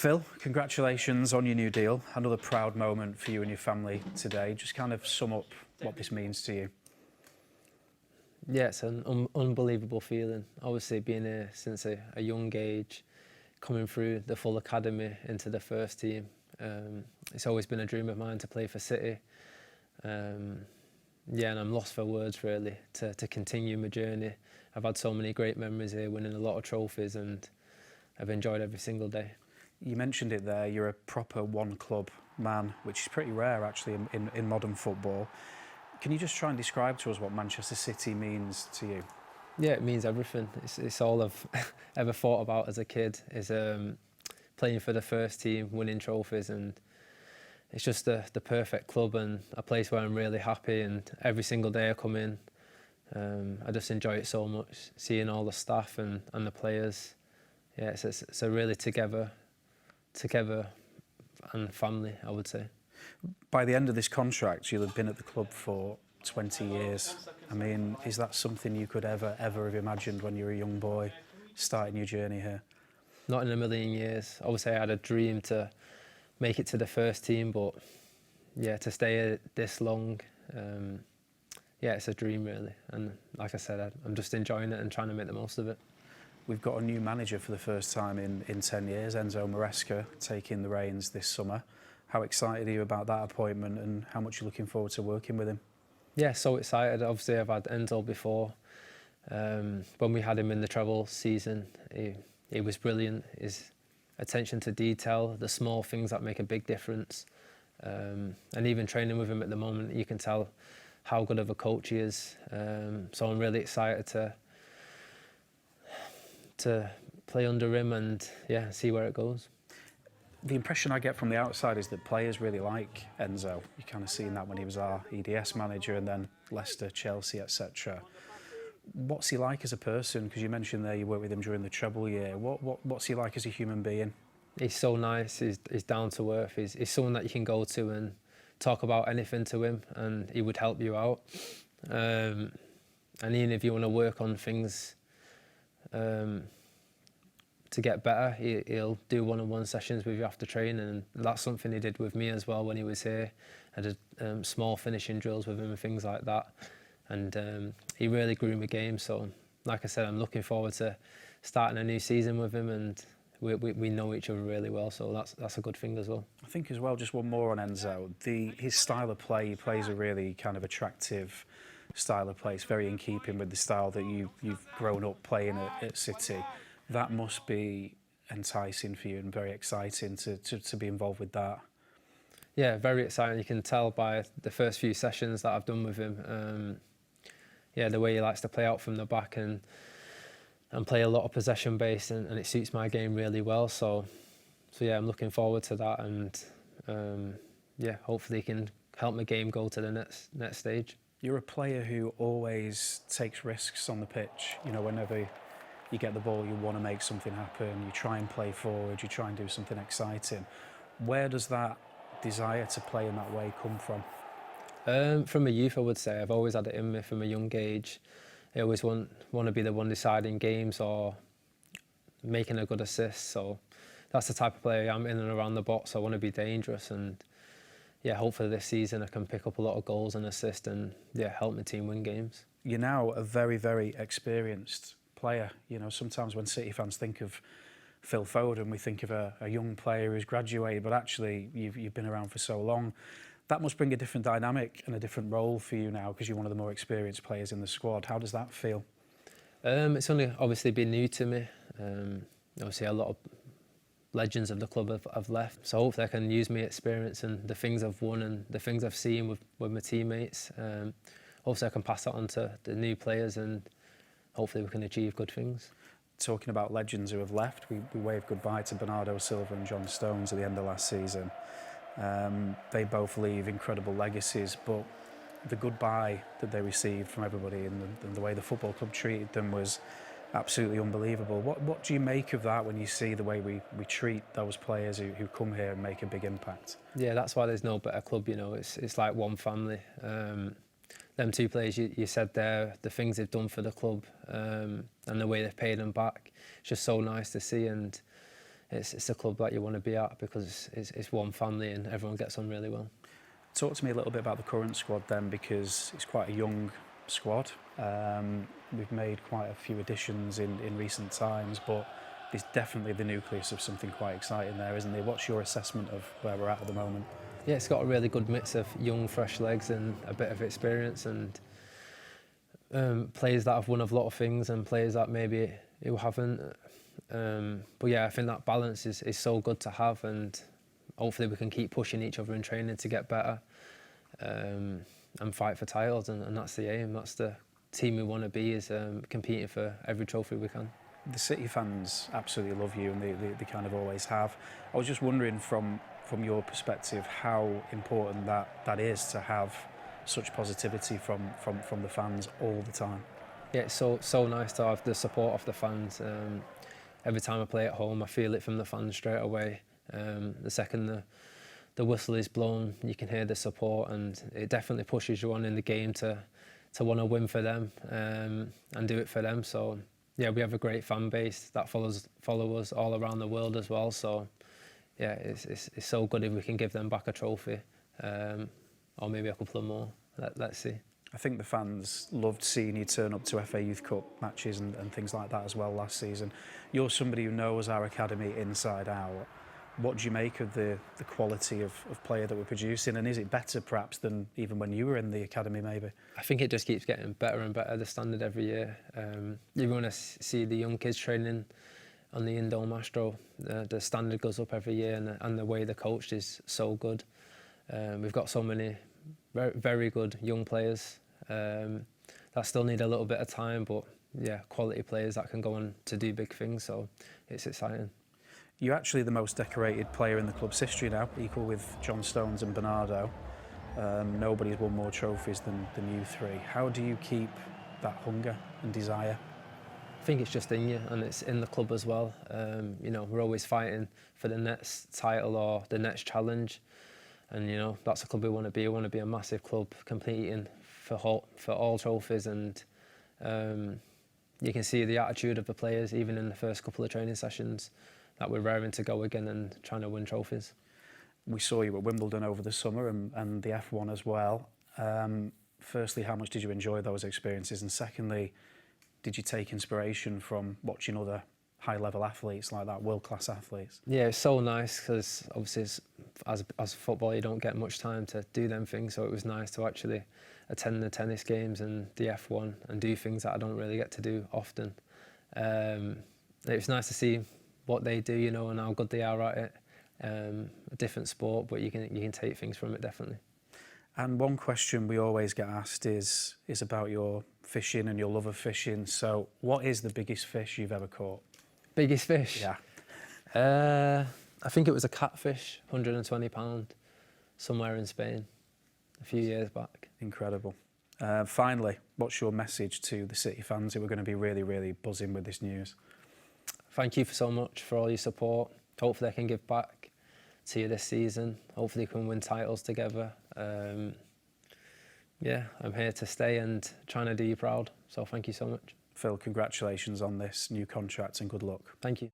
Phil, congratulations on your new deal. Another proud moment for you and your family today. Just kind of sum up what this means to you. Yeah, it's an unbelievable feeling. Obviously, being here since a young age, coming through the full academy into the first team. It's always been a dream of mine to play for City. Yeah, and I'm lost for words really to continue my journey. I've had so many great memories here, winning a lot of trophies, and I've enjoyed every single day. You mentioned it there, you're a proper one-club man, which is pretty rare actually in modern football. Can you just try and describe to us what Manchester City means to you? Yeah, it means everything. It's all I've ever thought about as a kid, is playing for the first team, winning trophies, and it's just the perfect club and a place where I'm really happy, and every single day I come in, I just enjoy it so much, seeing all the staff and the players. Yeah, it's a really together and family, I would say. By the end of this contract, you'll have been at the club for 20 years. I mean, is that something you could ever have imagined when you were a young boy, starting your journey here? Not in a million years. Obviously, I had a dream to make it to the first team, but yeah, to stay here this long, yeah, it's a dream really. And like I said, I'm just enjoying it and trying to make the most of it. We've got a new manager for the first time in 10 years, Enzo Maresca, taking the reins this summer. How excited are you about that appointment, and how much are you looking forward to working with him? Yeah, so excited. Obviously, I've had Enzo before. When we had him in the treble season, he was brilliant. His attention to detail, the small things that make a big difference. And even training with him at the moment, you can tell how good of a coach he is. So I'm really excited to play under him and yeah, see where it goes. The impression I get from the outside is that players really like Enzo. You kind of seen that when he was our EDS manager, and then Leicester, Chelsea, etc. What's he like as a person? Because you mentioned there you worked with him during the treble year. What's he like as a human being? He's so nice. He's down to earth. He's someone that you can go to and talk about anything to him, and he would help you out. And even if you want to work on things to get better, he'll do one-on-one sessions with you after training, and that's something he did with me as well when he was here. I did small finishing drills with him and things like that, and he really grew my game. So, like I said, I'm looking forward to starting a new season with him, and we know each other really well, so that's a good thing as well. I think as well, just one more on Enzo, his style of play, he plays a really kind of attractive style of play. It's very in keeping with the style that you've grown up playing at City. That must be enticing for you and very exciting to be involved with that. Yeah, very exciting. You can tell by the first few sessions that I've done with him. Yeah, the way he likes to play out from the back and play a lot of possession based, and it suits my game really well. So yeah, I'm looking forward to that, and yeah, hopefully he can help my game go to the next stage. You're a player who always takes risks on the pitch. You know, whenever you get the ball, you want to make something happen, you try and play forward, you try and do something exciting. Where does that desire to play in that way come from? From a youth, I would say. I've always had it in me from a young age. I always want to be the one deciding games or making a good assist. So that's the type of player I am, in and around the box. I want to be dangerous, and yeah, hopefully this season I can pick up a lot of goals and assist and yeah, help my team win games. You're now a very, very experienced player. You know, sometimes when City fans think of Phil Foden, we think of a young player who's graduated, but actually you've been around for so long. That must bring a different dynamic and a different role for you now, because you're one of the more experienced players in the squad. How does that feel? It's only obviously been new to me. Obviously a lot of legends of the club have left, so hopefully I can use my experience and the things I've won and the things I've seen with my teammates. Hopefully I can pass that on to the new players, and hopefully we can achieve good things. Talking about legends who have left, we waved goodbye to Bernardo Silva and John Stones at the end of last season. They both leave incredible legacies, but the goodbye that they received from everybody and the way the football club treated them was absolutely unbelievable. What do you make of that when you see the way we treat those players who come here and make a big impact? Yeah, that's why there's no better club, you know. It's like one family. Them two players you said there, the things they've done for the club and the way they've paid them back, it's just so nice to see. And it's a club that you want to be at because it's one family and everyone gets on really well. Talk to me a little bit about the current squad then, because it's quite a young squad. We've made quite a few additions in recent times, but there's definitely the nucleus of something quite exciting there, isn't there? What's your assessment of where we're at the moment? Yeah, it's got a really good mix of young, fresh legs and a bit of experience, and players that have won a lot of things and players that maybe who haven't. But yeah, I think that balance is so good to have, and hopefully we can keep pushing each other in training to get better and fight for titles, and that's the aim. That's the team we want to be, is competing for every trophy we can. The City fans absolutely love you, and they kind of always have. I was just wondering from your perspective how important that is to have such positivity from the fans all the time. Yeah, it's so nice to have the support of the fans. Every time I play at home, I feel it from the fans straight away. The second the whistle is blown, you can hear the support, and it definitely pushes you on in the game to want to win for them and do it for them. So yeah, we have a great fan base that follow us all around the world as well. So yeah, it's so good if we can give them back a trophy, or maybe a couple of more. Let's see. I think the fans loved seeing you turn up to FA Youth Cup matches and things like that as well last season. You're somebody who knows our academy inside out. What do you make of the quality of player that we're producing, and is it better perhaps than even when you were in the academy maybe? I think it just keeps getting better and better, the standard every year. You want to see the young kids training on the Indo Mastro, the standard goes up every year, and the way they're coached is so good. We've got so many very, very good young players that still need a little bit of time, but yeah, quality players that can go on to do big things, so it's exciting. You're actually the most decorated player in the club's history now, equal with John Stones and Bernardo. Nobody's won more trophies than you three. How do you keep that hunger and desire? I think it's just in you, and it's in the club as well. You know, we're always fighting for the next title or the next challenge, and you know that's the club we want to be. We want to be a massive club competing for all trophies, and you can see the attitude of the players even in the first couple of training sessions, that we're raring to go again and trying to win trophies. We saw you at Wimbledon over the summer and the F1 as well. Firstly, how much did you enjoy those experiences? And secondly, did you take inspiration from watching other high-level athletes like that, world-class athletes? Yeah, it's so nice because obviously as a footballer you don't get much time to do them things, so it was nice to actually attend the tennis games and the F1 and do things that I don't really get to do often. It was nice to see what they do, you know, and how good they are at it. A different sport, but you can take things from it, definitely. And one question we always get asked is about your fishing and your love of fishing. So what is the biggest fish you've ever caught? Biggest fish? Yeah. I think it was a catfish, £120, somewhere in Spain, a few years back. Incredible. Finally, what's your message to the City fans who are going to be really, really buzzing with this news? Thank you so much for all your support. Hopefully I can give back to you this season. Hopefully we can win titles together. Yeah, I'm here to stay and trying to do you proud. So thank you so much. Phil, congratulations on this new contract and good luck. Thank you.